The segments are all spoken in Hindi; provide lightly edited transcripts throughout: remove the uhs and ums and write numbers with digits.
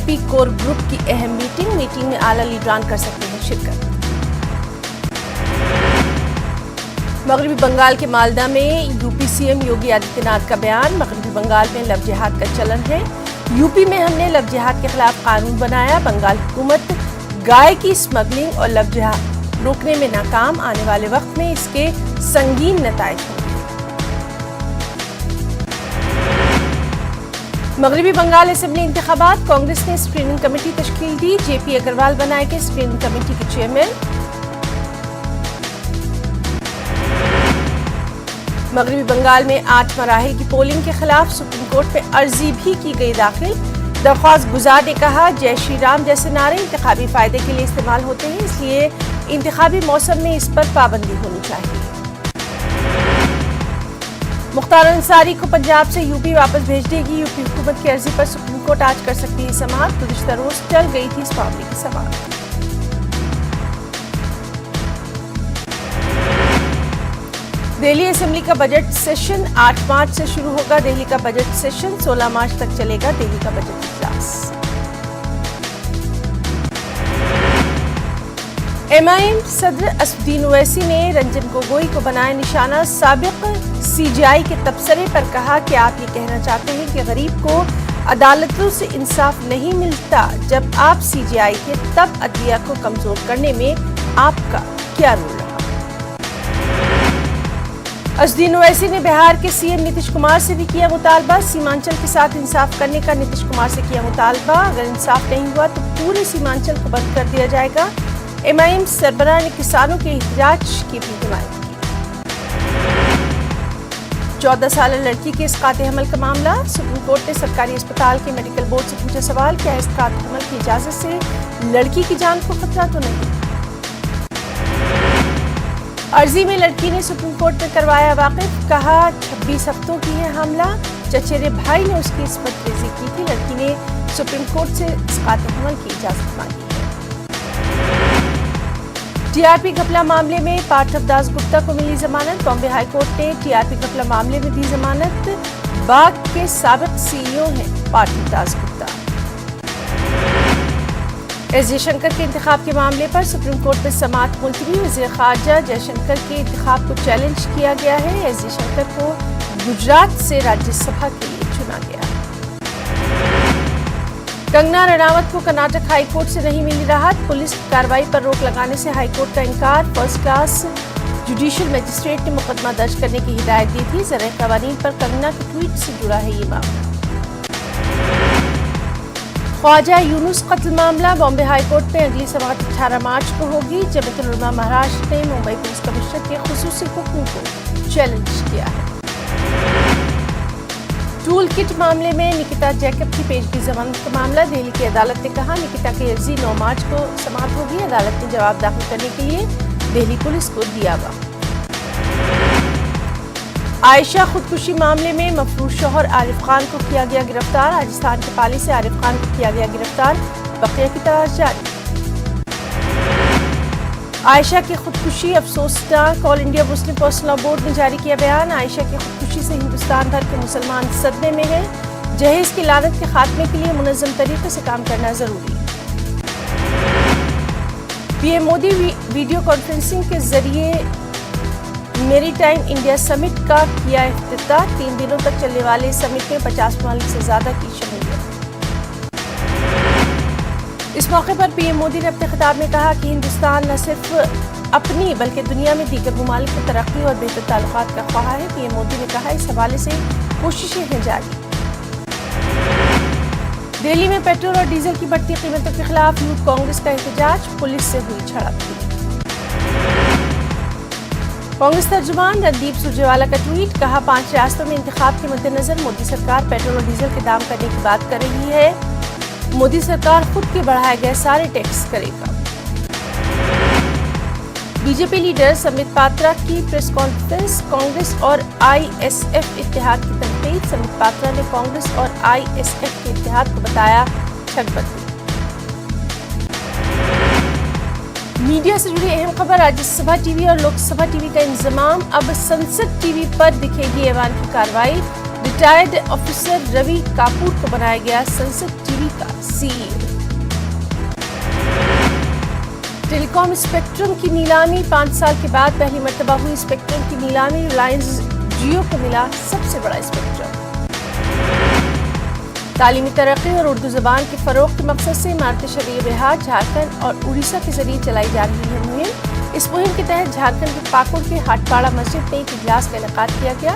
टीआरपी कोर ग्रुप की अहम मीटिंग में आला लीडरान कर सकते हैं शिरकत। मगरबी बंगाल के मालदा में यूपी सीएम योगी आदित्यनाथ का बयान। मगरबी बंगाल में लव जिहाद का चलन है। यूपी में हमने लव जिहाद के खिलाफ कानून बनाया। बंगाल हुकूमत गाय की स्मगलिंग और लव जिहाद रोकने में नाकाम। आने वाले वक्त में इसके संगीन नताइज होंगे। मगरबी बंगाल असेंबली इंतखाबात, कांग्रेस ने स्क्रीनिंग कमेटी तश्कील दी। जेपी अग्रवाल बनाए गए स्क्रीनिंग कमेटी के चेयरमैन। मगरबी बंगाल में 8 मराहिल की पोलिंग के खिलाफ सुप्रीम कोर्ट में अर्जी भी की गई दाखिल। दरख्वास्त गुजार ने कहा, जय श्री राम जैसे नारे इंतखाबी फायदे के लिए इस्तेमाल होते हैं, इसलिए इंतखाबी मौसम में इस पर पाबंदी होनी चाहिए। मुख्तार अंसारी को पंजाब से यूपी वापस भेज देगी। यूपी हुकूमत की अर्जी पर सुप्रीम कोर्ट आज कर सकती है समाअत। गुज़िश्ता रोज चल गई थी इस मामले की समाअत। दिल्ली असेंबली का बजट सेशन 8 मार्च से शुरू होगा। दिल्ली का बजट सेशन 16 मार्च तक चलेगा। दिल्ली का बजट इजलास। एमआईएम सदर असदुद्दीन ओवैसी ने रंजन गोगोई को बनाया निशाना। साबिक सीजेआई के तबसरे पर कहा कि आप ये कहना चाहते हैं कि गरीब को अदालतों से इंसाफ नहीं मिलता। जब आप सीजेआई थे तब अदलिया को कमजोर करने में आपका क्या रोल रहा? असदुद्दीन ओवैसी ने बिहार के सीएम नीतीश कुमार से भी किया मुतालबा। सीमांचल के साथ इंसाफ करने का नीतीश कुमार से किया मुतालबा। अगर इंसाफ नहीं हुआ तो पूरे सीमांचल को बंद कर दिया जाएगा। एमआईएम सरबराह ने किसानों के एहतजाज की भी हिमायत की। 14 साल लड़की के इसकात हमल का मामला। सुप्रीम कोर्ट ने सरकारी अस्पताल के मेडिकल बोर्ड से पूछा सवाल, क्या इसकात हमल की इजाजत से लड़की की जान को खतरा तो नहीं? अर्जी में लड़की ने सुप्रीम कोर्ट में करवाया वाकिफ। कहा, 26 हफ्तों की है हामला। चचेरे भाई ने उसकी इस्मत रेजी की थी। लड़की ने सुप्रीम कोर्ट से इसकात हमल की इजाजत मांगी है। टीआरपी घपला मामले में पार्थ दास गुप्ता को मिली जमानत। बॉम्बे हाई कोर्ट ने टीआरपी घपला मामले में दी जमानत। बाग के साबिक सीईओ हैं पार्थ दास गुप्ता। एस जयशंकर के इंतखाब के मामले पर सुप्रीम कोर्ट में समाअत मुलतवी। वज़ीर ख़ारजा जयशंकर के इंतखाब को चैलेंज किया गया है। एस जयशंकर को गुजरात से राज्यसभा के लिए चुना गया। कंगना रनावत को कर्नाटक हाई कोर्ट से नहीं मिली राहत। पुलिस कार्रवाई पर रोक लगाने से हाई कोर्ट का इनकार। फर्स्ट क्लास जुडिशियल मजिस्ट्रेट ने मुकदमा दर्ज करने की हिदायत दी थी। ज़राए क़वानीन पर कंगना के ट्वीट से जुड़ा है ये मामला। ख्वाजा यूनुस कत्ल मामला। बॉम्बे हाई कोर्ट में अगली समाअत 18 मार्च को होगी। जमीयत उलमा महाराष्ट्र ने मुंबई पुलिस कमिश्नर के खुसूसी हुक्म को चैलेंज किया है। टूल किट मामले में निकिता जैकब की पेशगी जमानत का मामला। दिल्ली की अदालत ने कहा, निकिता की अर्जी 9 मार्च को समाअत होगी। अदालत ने जवाब दाखिल करने के लिए दिल्ली पुलिस को दिया वक्त। आयशा खुदकुशी मामले में मफरूज शौहर आरिफ खान को किया गया गिरफ्तार। राजस्थान के पाली से आरिफ खान को किया गया गिरफ्तार। बकिया की तलाश जारी। आयशा की खुदकुशी अफसोसनाक। All India Muslim Personal Law Board ने जारी किया बयान। आयशा की खुदकुशी से हिंदुस्तान भर के मुसलमान सदमे में हैं। जहेज की लानत के खात्मे के लिए मुनज़्ज़म तरीके से काम करना जरूरी। पीएम मोदी वीडियो कॉन्फ्रेंसिंग के जरिए मेरीटाइम इंडिया समिट का किया इफ्तिताह। 3 दिनों तक चलने वाले समिट में 50 ममालिक से ज्यादा की शमूलियत। इस मौके पर पीएम मोदी ने अपने खिताब में कहा कि हिंदुस्तान न सिर्फ अपनी बल्कि दुनिया में दीगर ममालिक की तरक्की और बेहतर ताल्लुकात का ख्वाह है। पीएम मोदी ने कहा, इस हवाले से कोशिशें हैं जारी। दिल्ली में पेट्रोल और डीजल की बढ़ती कीमतों के खिलाफ यूथ कांग्रेस का एहतजाज। पुलिस से हुई झड़प। कांग्रेस तर्जुमान रणदीप सुरजेवाला का ट्वीट। कहा, 5 रियासतों में इंतखाब के मद्देनजर मोदी सरकार पेट्रोल और डीजल के दाम करने की बात कर रही है। मोदी सरकार खुद के बढ़ाए गए सारे टैक्स करेगा। बीजेपी लीडर संबित पात्रा की प्रेस कॉन्फ्रेंस। कांग्रेस और आईएसएफ इत्तेहाद की तनकीद। संबित पात्रा ने कांग्रेस और आईएसएफ के इत्तेहाद को बताया ठगबंदी। मीडिया से जुड़ी अहम खबर। राज्यसभा टीवी और लोकसभा टीवी का इंजमाम। अब संसद टीवी पर दिखेगी ऐवान की कार्रवाई। रिटायर्ड ऑफिसर रवि कापूर को बनाया गया संसद टीवी का सीईओ। टेलीकॉम स्पेक्ट्रम की नीलामी 5 साल के बाद पहली मर्तबा हुई। स्पेक्ट्रम की नीलामी रिलायंस जियो को मिला सबसे बड़ा स्पेक्ट्रम। तालीमी तरक्की और उर्दू ज़बान के फ़रोग़ के मकसद से इमारत शरीय बिहार, झारखंड और उड़ीसा के जरिए चलाई जा रही है मुहिम। इस मुहिम के तहत झारखंड के पाकुड़ के हाटपाड़ा मस्जिद में एक इजलास का इनेकाद किया गया।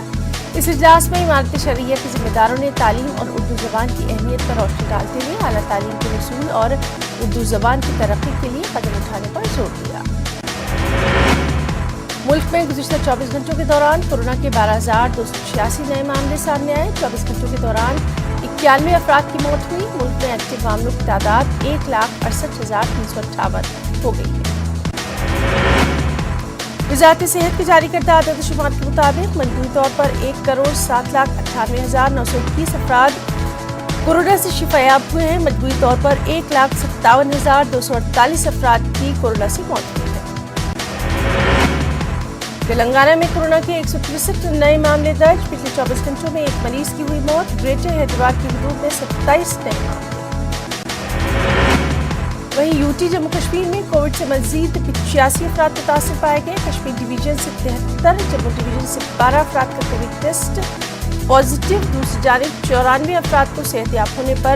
इस इजलास में इमारत शरीय के जिम्मेदारों ने तालीम और उर्दू ज़बान की अहमियत पर रोशनी डालते हुए आला तालीम के वसूल और उर्दू ज़बान की तरक्की के लिए कदम उठाने पर जोर दिया। मुल्क में गुज़िश्ता 24 घंटों के दौरान कोरोना के 12,286 नए मामले सामने आए। 24 घंटों के दौरान 91 अफराद की मौत हुई। मुल्क में एक्टिव मामलों की तादाद 1,68,358 हो गई है। वज़ारत सेहत के जारी करदा आदाद शुमार के मुताबिक मजमूई तौर पर 1,07,98,921 अफराद कोरोना से शिफायाब हुए हैं। मजमूई तौर पर 1,57,248 अफराद की कोरोना से मौत हुई है। तेलंगाना में कोरोना के 163 नए मामले दर्ज। पिछले 24 घंटों में एक मरीज की हुई मौत। ग्रेटर हैदराबाद की हदूद में 27 नए मामले। वहीं यूटी जम्मू कश्मीर में कोविड से मजीद 85 अफराद मुतासिर पाए गए। कश्मीर डिवीजन से 73, जम्मू डिवीजन से 12 अफराद का कोविड टेस्ट पॉजिटिव। दूसरी जानिब 94 अफराद को सेहतियाब होने पर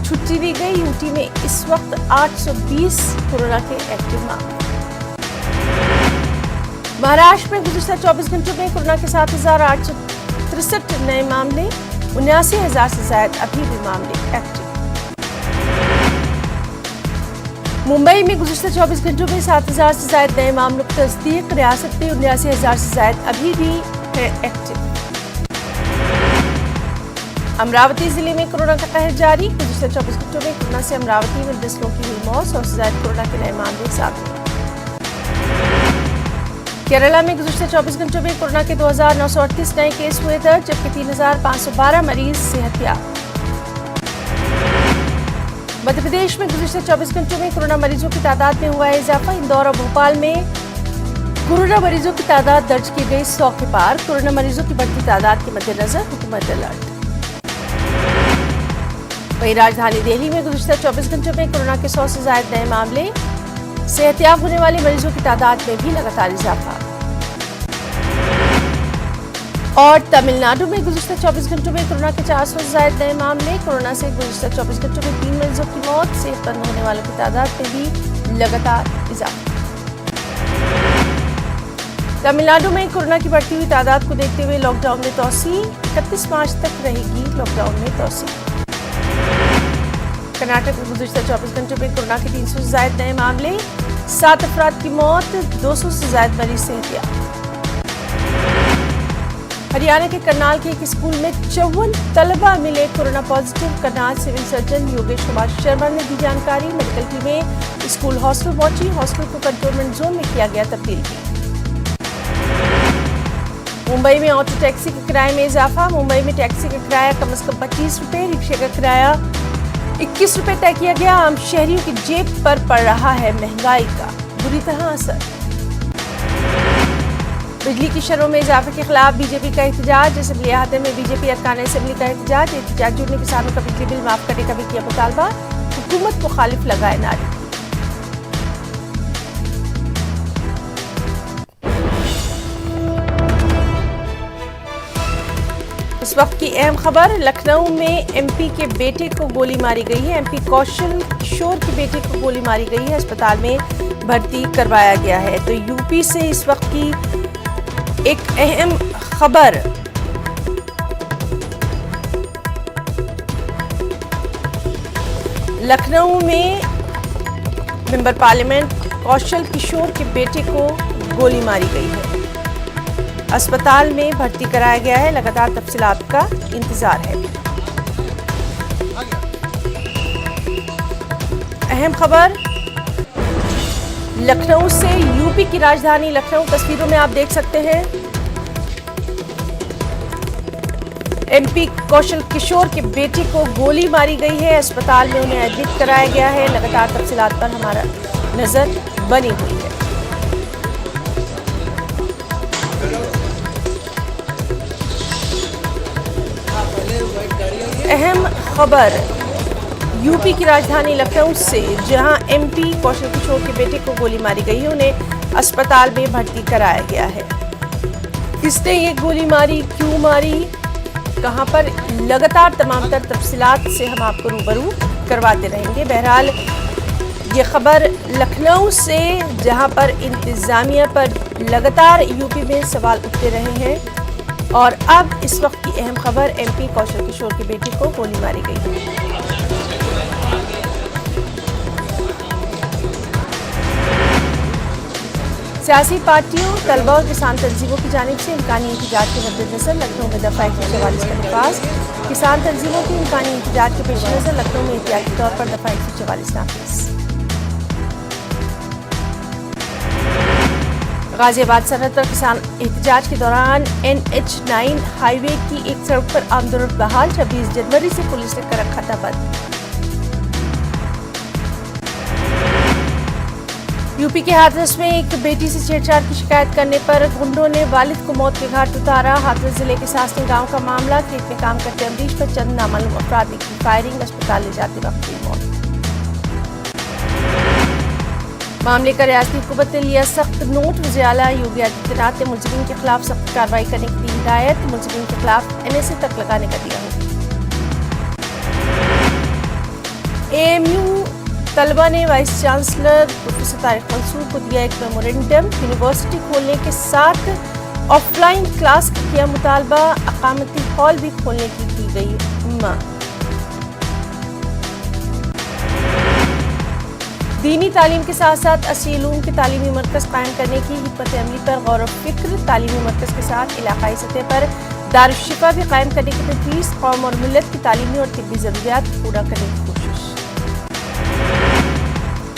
छुट्टी दी गई। यूटी में इस वक्त 820 कोरोना के एक्टिव मामले। महाराष्ट्र में गुज़िश्ता 24 घंटों में कोरोना के 7,863 नए मामले। 79,000 से ज्यादा अभी भी मामले एक्टिव। मुंबई में गुज़िश्ता 24 घंटों में 7,000 से ज्यादा नए मामलों की तस्दीक। रियासत में 79,000 से ज्यादा अभी भी है एक्टिव। अमरावती जिले में कोरोना का कहर जारी। गुज़िश्ता 24 घंटों में कोरोना से अमरावती में 10 लोगों की हुई मौत। 100 से ज्यादा कोरोना के नए मामले सामने। केरला में गुज़िश्ता 24 घंटों में कोरोना के 2,938 नए केस हुए दर्ज, जबकि 3,512 मरीज सेहतियाब। मध्य प्रदेश में गुज़िश्ता 24 घंटों में कोरोना मरीजों की तादाद में हुआ है इजाफा। इंदौर और भोपाल में कोरोना मरीजों की तादाद दर्ज की गई 100 के पार। कोरोना मरीजों की बढ़ती तादाद के मद्देनजर हुकूमत अलर्ट। वहीं राजधानी दिल्ली में गुज़िश्ता 24 घंटों में कोरोना के 100 से ज्यादा नए मामले। सेहतियाब होने वाले मरीजों की तादाद में भी लगातार इजाफा। और तमिलनाडु में गुज़िश्ता 24 घंटों में कोरोना के 400 से ज्यादा नए मामले। कोरोना से गुज़िश्ता 24 घंटों में 3 मरीजों की मौत। सेहतमंद होने वालों की तादाद में भी लगातार इजाफा। तमिलनाडु में कोरोना की बढ़ती हुई तादाद को देखते हुए लॉकडाउन में तोसी। 31 मार्च तक रहेगी लॉकडाउन में तोसी। कर्नाटक में गुज़िश्ता 24 घंटों में कोरोना के 300 से ज्यादा नए मामले। 7 अफराद की मौत। 200 से ज्यादा मरीज सेहतियाब। हरियाणा के करनाल के एक स्कूल में 54 तलबा मिले corona positive. Karnal civil surgeon Yogesh Kumar Sharma ने दी जानकारी। मेडिकल टीमें स्कूल हॉस्टल पहुंची। हॉस्टल को कंटेनमेंट जोन में किया गया तब्दील। मुंबई में ऑटो टैक्सी के किराए में इजाफा। मुंबई में टैक्सी का किराया कम से कम 25 रुपये, रिक्शे का किराया 21 रुपये तय किया गया। आम शहरियों की जेब पर पड़ रहा है महंगाई का बुरी तरह असर। बिजली की शरों में इजाफे के खिलाफ बीजेपी का एहतजाज। असेंबली अहाते में बीजेपी अरकान असेंबली का एहतजाजियों ने किसानों का बिजली बिल माफ करने का भी किया मुतालबा। हुकूमत मुखालिफ लगाए नारे। इस वक्त की अहम खबर, लखनऊ में एमपी के बेटे को गोली मारी गई है। एमपी कौशल किशोर के बेटे को गोली मारी गई है। अस्पताल में भर्ती करवाया गया है। तो यूपी से इस वक्त की एक अहम खबर, लखनऊ में मेंबर पार्लियामेंट कौशल किशोर के बेटे को गोली मारी गई है। अस्पताल में भर्ती कराया गया है। लगातार तफसीलात का इंतजार है। अहम खबर, लखनऊ से यूपी की राजधानी लखनऊ। तस्वीरों में आप देख सकते हैं एमपी कौशल किशोर के बेटे को गोली मारी गई है। अस्पताल में उन्हें एडमिट कराया गया है। लगातार तफसीलात पर हमारा नजर बनी हुई है। अहम खबर यूपी की राजधानी लखनऊ से, जहां एमपी कौशल किशोर के बेटे को गोली मारी गई है, उन्हें अस्पताल में भर्ती कराया गया है। किसने ये गोली मारी, क्यों मारी, कहां पर, लगातार तमाम तर तफसीलात से हम आपको रूबरू करवाते रहेंगे। बहरहाल ये खबर लखनऊ से, जहां पर इंतजामिया पर लगातार यूपी में सवाल उठते रहे हैं और अब इस वक्त की अहम खबर एमपी कौशल किशोर के बेटे को गोली मारी गई है। सियासी पार्टियों, तलबा और किसान तंजीमों की जानिब से इम्कानी एहतजाज के मद्देनजर लखनऊ में दफा 144 का नफाज। किसान तंजीमों के इम्कानी एहतजाज के पेश नजर लखनऊ में एहतियाती तौर पर दफा 144 नाफिज। गाजियाबाद सरहद पर किसान एहतजाज के दौरान NH9 हाईवे की एक सड़क पर आमदोरफ्त बहाल। 26 जनवरी से पुलिस ने कर रखा था बंद। यूपी के हाथरस में एक बेटी से छेड़छाड़ की शिकायत करने पर गुंडों ने वालिद को मौत के घाट उतारा। हाथरस जिले के सासनी गांव का मामला। खेत में काम करते अमरीश पर चंद नामालूम अफराद ने की फायरिंग, अस्पताल ले जाते वक्त हुई मौत। मामले का रियासती हुकूमत ने लिया सख्त नोट। वज़ीर आला योगी आदित्यनाथ ने मुलजिमीन के खिलाफ सख्त कार्रवाई करने की दी हिदायत। मुलजिमीन के खिलाफ NSA तक लगाने का दिया हुक्म। AMU तलबा ने vice chancellor professor Tariq Mansoor को दिया एक मेमोरेंडम। यूनिवर्सिटी खोलने के साथ ऑफलाइन क्लास का किया मुतालबा। अकामती हॉल भी खोलने की गई मांग। दीनी तालीम के साथ साथ असली उलूम के तालीमी मरकज कायम करने की हिकमत अमली पर गौर व फिक्र। तालीमी मरकज के साथ इलाकाई सतह पर दारुश्शिफा भी कायम करने की तजवीज़। कौम और मिल्लत की तालीमी और तिब्बी ज़रूरियात पूरा करने की कोशिश।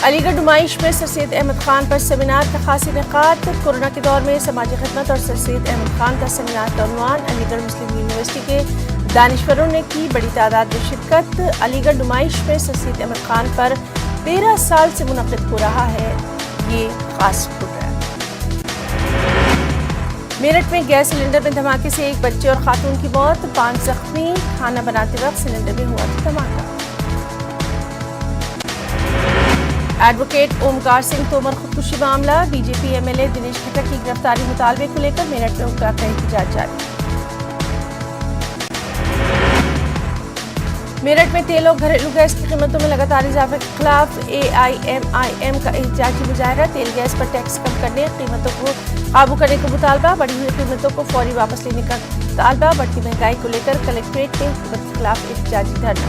अलीगढ़ नुमाइश में सर सैयद अहमद खान पर सेमिनार का खास इनेकाद। कोरोना के दौर में समाजी खिदमत और सर सैयद अहमद खान का सेमिनार का उन्वान। अलीगढ़ मुस्लिम यूनिवर्सिटी के दानिश्वरों ने की बड़ी तादाद में शिरकत। अलीगढ़ नुमाइश में सर सैयद अहमद खान पर 13 साल से मुनक़िद हो रहा है ये खास प्रोग्राम। मेरठ में गैस सिलेंडर में धमाके से एक बच्चे और खातून की मौत, 5 जख्मी। खाना बनाते वक्त सिलेंडर में हुआ था धमाका। एडवोकेट ओमकार सिंह तोमर खुदकुशी मामला। बीजेपी MLA दिनेश खट्टर की गिरफ्तारी मुतालबे को लेकर मेरठ में उनका एहतजाज जारी। मेरठ में तेल और घरेलू गैस की कीमतों में लगातार इजाफे के खिलाफ AIMIM का एहतजाजी मुजाहरा। तेल गैस पर टैक्स कम करने, कीमतों को काबू करने का मुतालबा। बढ़ी हुई कीमतों को फौरी वापस लेने का मुतालबा। बढ़ती महंगाई को लेकर कलेक्ट्रेट में हुकूमत के खिलाफ एहतजाजी धरना।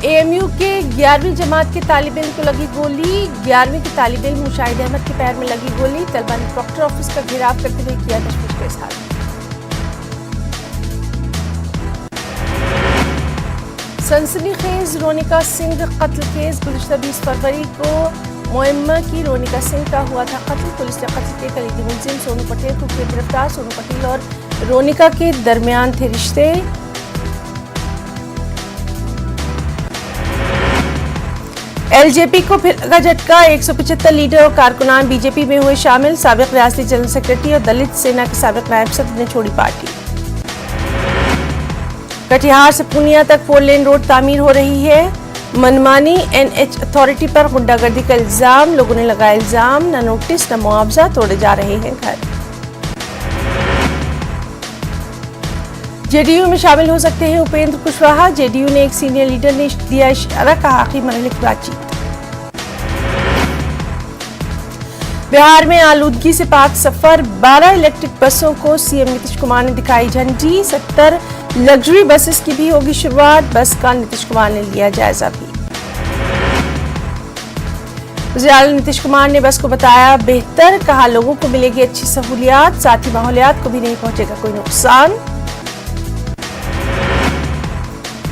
AMU के 11वीं जमात के तालिब इल्म को लगी गोली। 11वीं के तालिब इल्म मुशाहिद अहमद के पैर में लगी गोली। तलबा ने प्रॉक्टर ऑफिस का घेराव करते हुए किया तशवीश का इजहार। सनसनीखेज रोनिका सिंह कत्ल केस। गुज़िश्ता 20 फरवरी को मुअम्मा की रोनिका सिंह का हुआ था कत्ल। पुलिस ने कत्ल के कलीदी मुलजिम सोनू पटेल को किया गिरफ्तार। सोनू पटेल और रोनिका के दरमियान थे रिश्ते। LJP को फिर लगा झटका। 175 लीडर और कारकुनान बीजेपी में हुए शामिल। साबिक रियासती जनरल सेक्रेटरी और दलित सेना के साबिक नायब सदर ने छोड़ी पार्टी। कटिहार से पूर्णिया तक 4 लेन रोड तामीर हो रही है। मनमानी NH अथॉरिटी पर गुंडागर्दी का इल्जाम। लोगों ने लगाया इल्जाम, न नोटिस न मुआवजा, तोड़े जा रहे हैं घर। JDU में शामिल हो सकते हैं उपेंद्र कुशवाहा। JDU ने एक सीनियर लीडर ने दिया इशारा, कहा आखिरी मरहले की बातचीत। बिहार में आलूदगी से पाक सफर। 12 इलेक्ट्रिक बसों को CM नीतीश कुमार ने दिखाई झंडी। 70 लग्जरी बसेस की भी होगी शुरुआत। बस का नीतीश कुमार ने लिया जायजा भी। वज़ीर आला नीतीश कुमार ने बस को बताया बेहतर, कहा लोगों को मिलेगी अच्छी सहूलियात, साथ ही माहौलियात को भी नहीं पहुंचेगा कोई नुकसान।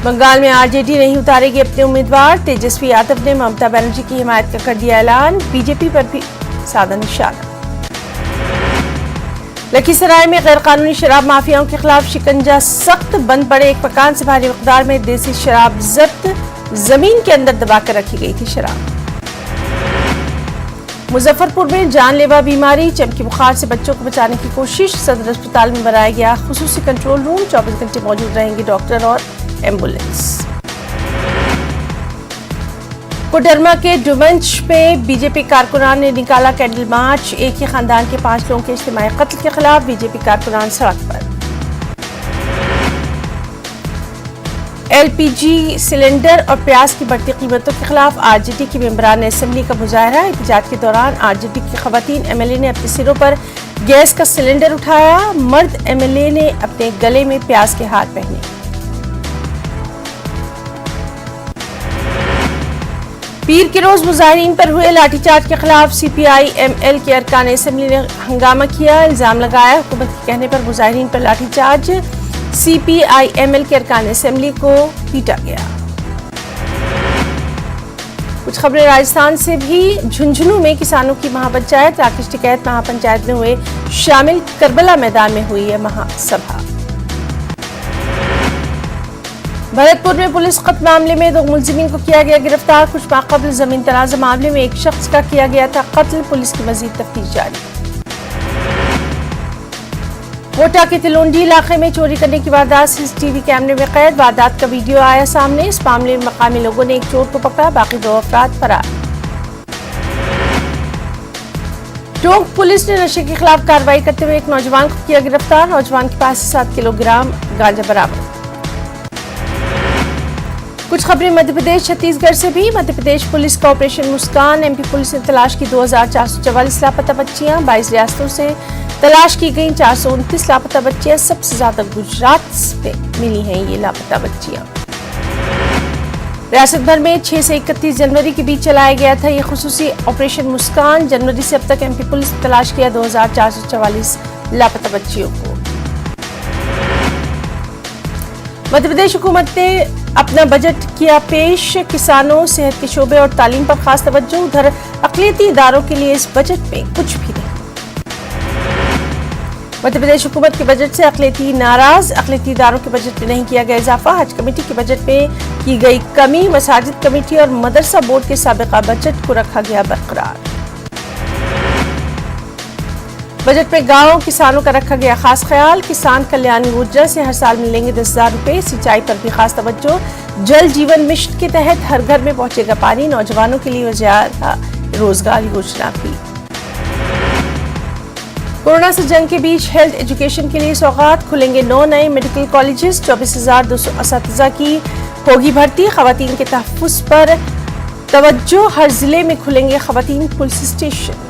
बंगाल में RJD नहीं उतारेगी अपने उम्मीदवार। तेजस्वी यादव ने ममता बनर्जी की हिमायत का कर दिया ऐलान। बीजेपी पर भी साधा निशाना। लखीसराय में गैर कानूनी शराब माफियाओं के खिलाफ शिकंजा सख्त। बंद पड़े एक मकान से भारी मिकदार में देसी शराब जब्त। जमीन के अंदर दबाकर रखी गई थी शराब। मुजफ्फरपुर में जानलेवा बीमारी, चमकी बुखार से बच्चों को बचाने की कोशिश। सदर अस्पताल में बनाया गया खुसूसी कंट्रोल रूम, 24 घंटे मौजूद रहेंगे डॉक्टर और एम्बुलेंस। कोडरमा के डुमंच में बीजेपी कारकुनान ने निकाला कैंडल मार्च। एक ही खानदान के 5 लोगों के इज्तिमाई कत्ल के खिलाफ बीजेपी कारकुनान सड़क पर। एलपीजी सिलेंडर और प्याज की बढ़ती कीमतों के खिलाफ आरजेडी के मेंबरान असेंबली का मुजाहरा। एहतजाज के दौरान आरजेडी की खवातीन एमएलए ने अपने सिरों पर गैस का सिलेंडर उठाया। मर्द एमएलए ने अपने गले में प्याज के हार पहने। पीर के रोज मुजाहिरीन पर हुए लाठीचार्ज के खिलाफ सीपीआई एमएल के अरकान असेंबली ने हंगामा किया। इल्जाम लगाया हुकूमत के कहने पर मुजाहिरीन पर लाठीचार्ज। सीपीआईएमएल के अरकान असेंबली को पीटा गया। कुछ खबरें राजस्थान से भी। झुंझुनू में किसानों की महापंचायत, राकेश टिकैत महापंचायत में हुए शामिल। करबला मैदान में हुई है महासभा। भरतपुर में पुलिस कत्ल मामले में 2 मुलजिमीन को किया गया गिरफ्तार। कुछ माह कबल जमीन तनाज़ा मामले में एक शख्स का किया गया था कत्ल। पुलिस की मजीद तफ्तीश जारी। कोटा के तिलोंडी इलाके में चोरी करने की वारदात सीसीटीवी कैमरे में कैद। वारदात का वीडियो आया सामने। इस मामले में मकामी लोगों ने एक चोर को पकड़ा, बाकी 2 अफराद फरार। टोंक पुलिस ने नशे के खिलाफ कार्रवाई करते हुए एक नौजवान को किया गिरफ्तार। नौजवान के पास से 7 किलोग्राम गांजा बरामद। कुछ खबरें मध्य प्रदेश छत्तीसगढ़ से भी। मध्य प्रदेश पुलिस का ऑपरेशन मुस्कान। एमपी पुलिस ने तलाश की 2444 लापता बच्चियां। 22 रियासतों से तलाश की गई 429 लापता बच्चियां। सबसे ज्यादा गुजरात में मिली हैं ये लापता बच्चियां। रियासत भर में 6 से 31 जनवरी के बीच चलाया गया था ये खुसूसी ऑपरेशन मुस्कान। जनवरी से अब तक एमपी पुलिस ने तलाश किया 2444 लापता बच्चियों को। मध्य प्रदेश हुकूमत ने अपना बजट किया पेश। किसानों, सेहत के शोबे और तालीम पर खास तवज्जो। उधर अक़लियती इदारों के लिए इस बजट में कुछ भी नहीं। मध्य प्रदेश हुकूमत के बजट से अक़लियती नाराज। अक़लियती इदारों के बजट में नहीं किया गया इजाफा। हज कमेटी के बजट में की गई कमी। मसाजिद कमेटी और मदरसा बोर्ड के साबिका बजट को रखा गया बरकरार। बजट में गांव किसानों का रखा गया खास ख्याल। किसान कल्याण योजना से हर साल मिलेंगे 10,000 रुपए। सिंचाई पर भी खास तवज्जो। जल जीवन मिशन के तहत हर घर में पहुंचेगा पानी। नौजवानों के लिए वज़ीर रोजगार योजना भी। कोरोना से जंग के बीच हेल्थ एजुकेशन के लिए सौगात। खुलेंगे 9 नए मेडिकल कॉलेजेस। 24,200 असातिज़ा की होगी भर्ती। खवातीन के तहफ़्फ़ुज़ पर तवज्जो। हर जिले में खुलेंगे खवातीन पुलिस स्टेशन।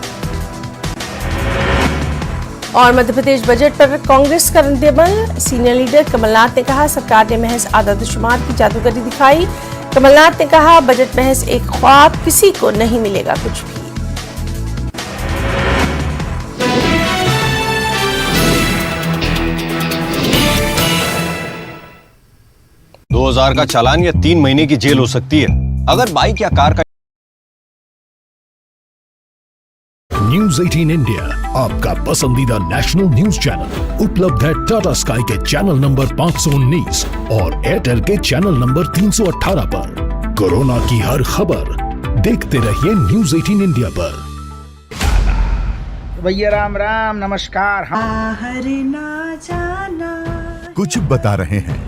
और मध्य प्रदेश बजट पर कांग्रेस का रद्द-ए-अमल। सीनियर लीडर कमलनाथ ने कहा सरकार ने महज आदत-ओ-शुमार की जादूगरी दिखाई। कमलनाथ ने कहा बजट महज एक ख्वाब, किसी को नहीं मिलेगा कुछ भी। 2000 का चालान या 3 महीने की जेल हो सकती है अगर बाइक या कार का। न्यूज 18 इंडिया आपका पसंदीदा नेशनल न्यूज चैनल उपलब्ध है टाटा स्काई के चैनल नंबर 519 और एयरटेल के चैनल नंबर 318 पर। कोरोना की हर खबर देखते रहिए न्यूज 18 इंडिया पर। भैया राम राम नमस्कार। बाहर ना जाना, कुछ बता रहे हैं,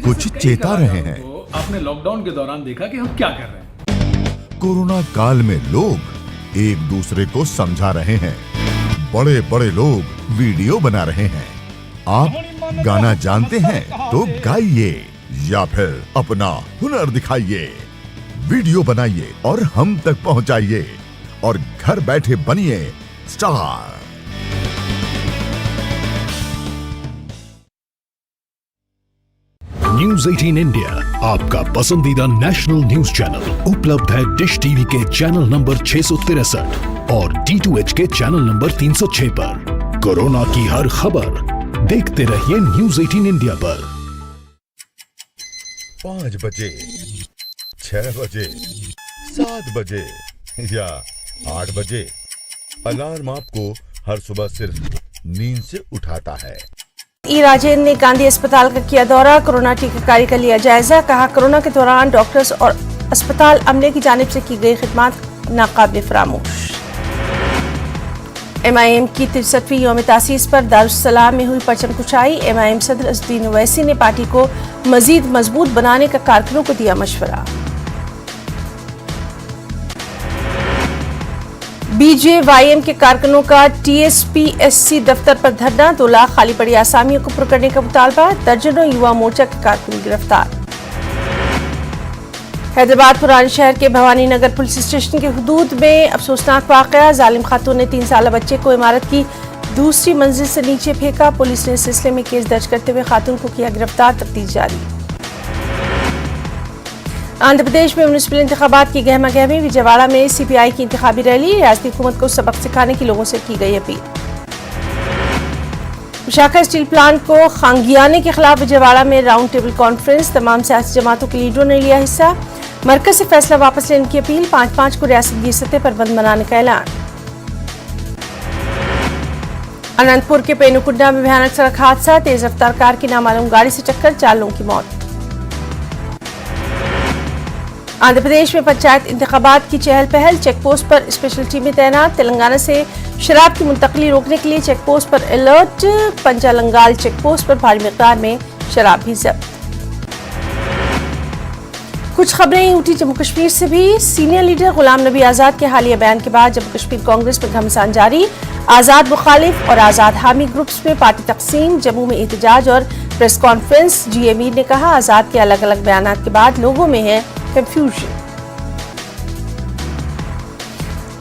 कुछ चेता रहे हैं। तो आपने लॉकडाउन के दौरान देखा कि हम क्या कर रहे हैं। कोरोना काल में लोग एक दूसरे को समझा रहे हैं। बड़े बड़े लोग वीडियो बना रहे हैं। आप गाना जानते हैं तो गाइए या फिर अपना हुनर दिखाइए। वीडियो बनाइए और हम तक पहुंचाइए और घर बैठे बनिए स्टार। न्यूज 18 इंडिया आपका पसंदीदा नेशनल न्यूज चैनल उपलब्ध है डिश टीवी के चैनल नंबर 663 और D2H के चैनल नंबर 306 पर। कोरोना की हर खबर देखते रहिए न्यूज 18 इंडिया पर। 5 बजे, 6 बजे, 7 बजे या 8 बजे अलार्म आपको हर सुबह सिर्फ नींद से उठाता है। ई राजेंद्र ने गांधी अस्पताल का किया दौरा। कोरोना टीकाकारी का लिया जायजा। कहा कोरोना के दौरान डॉक्टर्स और अस्पताल अमले की जानिब से की गई खिदमत नाकाबिल फरामोश। MIM की 63वीं यौम तासीस पर दारुस्सलाम में हुई परचम कुशाई। MIM सदर असदुद्दीन ओवैसी ने पार्टी को मजीद मजबूत बनाने का कारकुनों को दिया मशवरा। BJYM के कारकुनों का TSPSC दफ्तर पर धरना। 2 लाख खाली पड़ी आसामियों को पुर करने का मुतालबा। दर्जनों युवा मोर्चा के कारकुन गिरफ्तार। हैदराबाद पुराने शहर के भवानी नगर पुलिस स्टेशन के हुदूद में अफसोसनाक वाकया। जालिम खातून ने 3 साला बच्चे को इमारत की दूसरी मंजिल से नीचे फेंका। पुलिस ने इस सिलसिले में केस दर्ज करते हुए खातून को किया गिरफ्तार। तफ्तीश जारी। आंध्र प्रदेश में म्युनिसिपल इंतखाबात की गहमा गहमी। विजयवाड़ा में CPI की इंतखाबी रैली। रियासती हुकूमत को सबक सिखाने की लोगों से की गई अपील। विशाखा स्टील प्लांट को खांगियाने के खिलाफ विजयवाड़ा में राउंड टेबल कॉन्फ्रेंस। तमाम सियासी जमातों के लीडरों ने लिया हिस्सा। मरकज से फैसला वापस लेने की अपील। 5-5 को रियासतगीर सतह पर बंद बनाने का ऐलान। अनंतपुर के पेनुकुंडा में भयानक सड़क हादसा। तेज रफ्तार कार की नामालूम गाड़ी से टक्कर, 4 लोगों की मौत। आंध्र प्रदेश में पंचायत इंतखाबात की चहल पहल। चेकपोस्ट पर स्पेशल टीमें तैनात। तेलंगाना से शराब की मुंतकली रोकने के लिए चेकपोस्ट पर अलर्ट। पंचालंगाल चेकपोस्ट पर भारी मिकदार में शराब भी जब्त। कुछ खबरें उठी जम्मू कश्मीर से भी। सीनियर लीडर गुलाम नबी आजाद के हालिया बयान के बाद जम्मू कश्मीर कांग्रेस में घमासान जारी। आजाद मुखालिफ और आजाद हामी ग्रुप्स में पार्टी तकसीम। जम्मू में एहतजाज और प्रेस कॉन्फ्रेंस। GA मीर ने कहा, आजाद के अलग अलग बयानात के बाद लोगों में है कंफ्यूजन।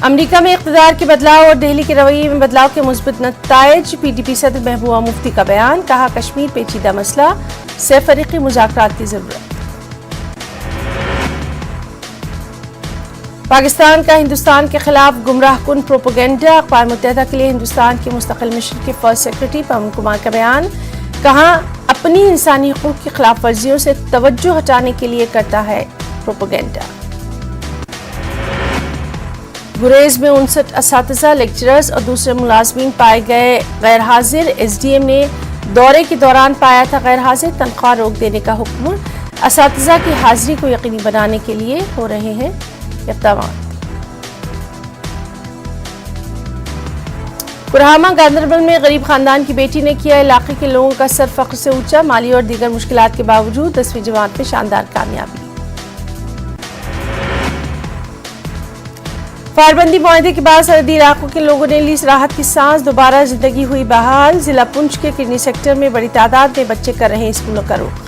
अमेरिका में इक़्तिदार के बदलाव और दिल्ली के रवैये में बदलाव के मुस्बत नताइज। PDP सदर महबूबा मुफ्ती का बयान। कहा, कश्मीर पेचीदा मसला, सहफरीकी मुज़ाकरात की जरूरत। पाकिस्तान का हिंदुस्तान के खिलाफ गुमराहकुन प्रोपेगेंडा। अक़वाम मुत्तहिदा के लिए हिंदुस्तान के मुस्तकिल मिशन के फर्स्ट सेक्रेटरी पवन कुमार का बयान। कहा, अपनी इंसानी हुकूक की खिलाफ वर्जियों से तवज्जो हटाने के लिए करता है प्रोपेगेंडा। गुरेज में 59 असातिज़ा, लेक्चरर्स और दूसरे मुलाजमीन पाए गए गैर हाजिर। SDM ने दौरे के दौरान पाया था गैर हाजिर। तनख्वाह रोक देने का हुक्म। असातिज़ा की हाजिरी को यकीनी बनाने के लिए हो रहे हैं इक़दामात। कुरहामा गांदरबल में गरीब खानदान की बेटी ने किया इलाके के लोगों का सर फख्र से ऊंचा। माली और दीगर मुश्किलात के बावजूद 10वीं जमात में शानदार कामयाबी। फायरबंदी मुआहदे के बाद सरहदी इलाकों के लोगों ने ली राहत की सांस। दोबारा जिंदगी हुई बहाल। जिला पुंछ के किडनी सेक्टर में बड़ी तादाद में बच्चे कर रहे हैं स्कूलों का रुख।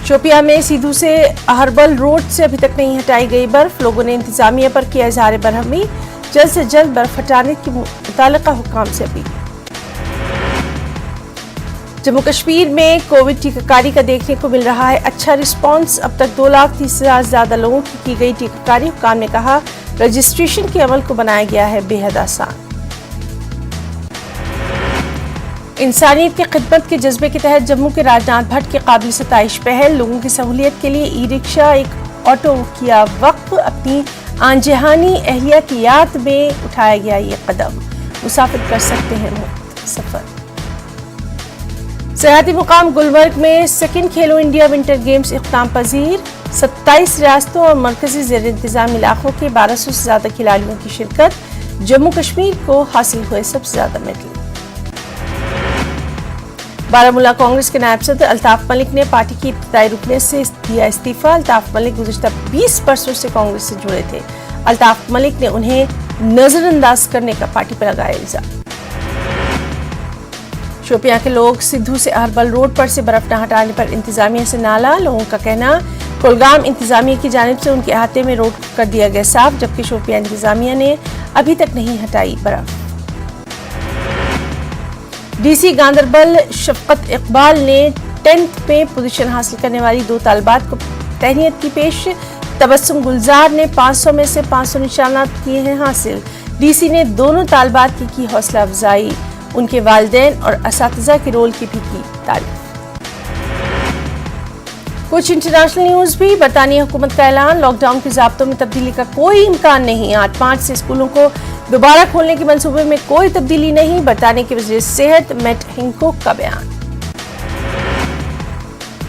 शोपिया में सीधू से अहरबल रोड से अभी तक नहीं हटाई गई बर्फ। लोगों ने इंतजामिया पर किया इजहार बरहमी। जल्द से जल्द बर्फ हटाने की मुतालिका हुक्काम से अपील। जम्मू कश्मीर में कोविड टीकाकारी का देखने को मिल रहा है अच्छा रिस्पांस। अब तक 2,30,000 से ज्यादा लोगों की गई टीकाकारी। हुक्काम ने कहा, रजिस्ट्रेशन के अमल को बनाया गया है बेहद आसान। इंसानियत की खिदमत के जज्बे के तहत जम्मू के राजनाथ भट्ट की काबिल सताइश पहल। लोगों की सहूलियत के लिए ई-रिक्शा एक ऑटो किया वक्फ। अपनी आनजहानी अहलिया की याद में उठाया गया ये कदम। मुसाफिर कर सकते हैं मुफ्त सफर। सयाहती मुकाम गुलमर्ग में सेकंड खेलो इंडिया विंटर गेम्स इख्तिताम पजीर। 27 रियासतों और मरकजी ज़ेर इंतजाम इलाकों के 1200 से ज्यादा खिलाड़ियों की शिरकत। जम्मू कश्मीर को हासिल हुए सबसे ज्यादा मेडल। बारामूला कांग्रेस के नायब सदर अल्ताफ मलिक ने पार्टी की इब्तिदाई रुकने से दिया इस्तीफा। अल्ताफ मलिक गुज़िश्ता 20 वर्षों से कांग्रेस से जुड़े थे। अल्ताफ मलिक ने उन्हें नजरअंदाज करने का पार्टी पर लगाया इल्जाम। शोपियां के लोग सिद्धू से अहरबल रोड पर से बर्फ न हटाने पर इंतजामिया से नाला। लोगों का कहना, कुलगाम इंतजामिया की जानिब से उनके अहाते में रोड कर दिया गया साफ, जबकि शोपियां इंतजामिया ने अभी तक नहीं हटाई बर्फ। DC गांदरबल शफकत इकबाल ने 10th में पोजीशन हासिल करने वाली 2 तालिबात को तहनीत की पेश। तबस्सुम गुलजार ने 500 में से 500 निशानात किए हैं हासिल। DC ने दोनों तालिबात की हौसला अफजाई। उनके वालिदैन और असातिज़ा के रोल की भी की तारीफ। कुछ इंटरनेशनल न्यूज भी। बरतानिया हुकूमत का ऐलान, लॉकडाउन के ज़ाब्तों में तब्दीली का कोई इम्कान नहीं। 8 से स्कूलों को दोबारा खोलने के मंसूबे में कोई तब्दीली नहीं। बरतानिया के वज़ीर सेहत मैट हैनकॉक का बयान।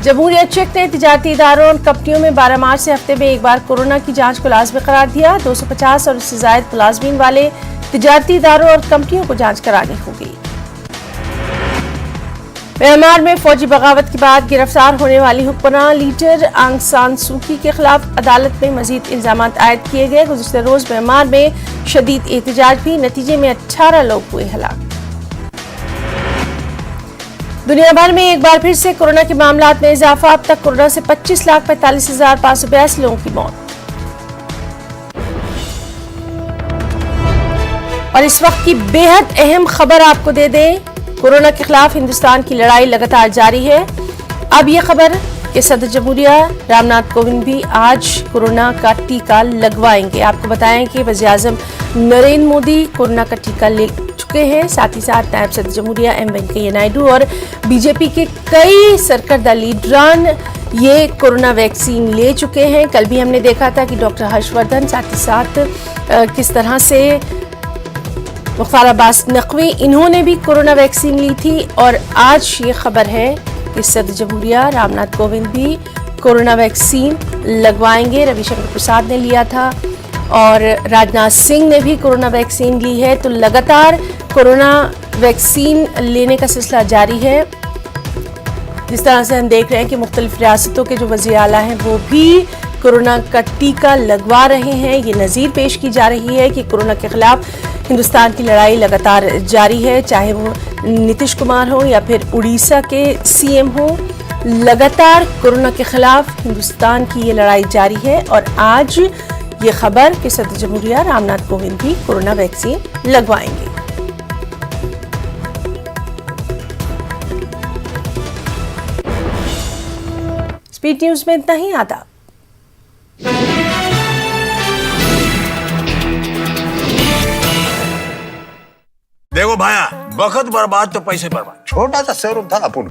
जमहूरियत चेक ने तिजारती इदारों और कंपनियों में 12 मार्च से हफ्ते में एक बार कोरोना की जांच को लाजमी करार दिया। 250 और उससे ज्यादा मुलाजमीन वाले तिजारती इदारों और कंपनियों को जांच करानी होगी। म्यांमार में फौजी बगावत के बाद गिरफ्तार होने वाली हुक्मरान लीडर आंग सान सू की के खिलाफ अदालत में मजीद इल्जाम आयद किए गए। गुज़िश्ता रोज म्यांमार में शदीद एहतजाज भी, नतीजे में 18 लोग हुए हलाक। दुनिया भर में एक बार फिर से कोरोना के मामलात में इजाफा। अब तक कोरोना से 25,45,582 लोगों की मौत। और इस वक्त की बेहद अहम खबर आपको दे दें, कोरोना के खिलाफ हिंदुस्तान की लड़ाई लगातार जारी है। अब यह खबर कि सदर जमहूरिया रामनाथ कोविंद भी आज कोरोना का टीका लगवाएंगे। आपको बताएं कि वज़ीर-ए-आज़म नरेंद्र मोदी कोरोना का टीका ले चुके हैं। साथ ही साथ नायब सदर जमहूरिया एम वेंकैया नायडू और बीजेपी के कई सरकर्दा लीडरान ये कोरोना वैक्सीन ले चुके हैं। कल भी हमने देखा था कि डॉक्टर हर्षवर्धन, साथ ही साथ किस तरह से मुख्तार अब्बास नकवी, इन्होंने भी कोरोना वैक्सीन ली थी। और आज ये खबर है कि सदर जमहूरिया रामनाथ कोविंद भी कोरोना वैक्सीन लगवाएंगे। रविशंकर प्रसाद ने लिया था और राजनाथ सिंह ने भी कोरोना वैक्सीन ली है। तो लगातार कोरोना वैक्सीन लेने का सिलसिला जारी है। जिस तरह से हम देख रहे हैं कि मुख्तलिफ रियासतों के जो वज़ीर आला हैं वो भी कोरोना का टीका लगवा रहे हैं। ये नज़ीर पेश की जा रही है कि कोरोना के खिलाफ हिंदुस्तान की लड़ाई लगातार जारी है, चाहे वो नीतीश कुमार हो या फिर उड़ीसा के सीएम हो। लगातार कोरोना के खिलाफ हिंदुस्तान की ये लड़ाई जारी है। और आज ये खबर कि सदर जमहूरिया रामनाथ कोविंद भी कोरोना वैक्सीन लगवाएंगे। स्पीड न्यूज में इतना ही। आदाब। देखो भाया, वक्त बर्बाद तो पैसे बर्बाद। छोटा सा शोरूम था अपन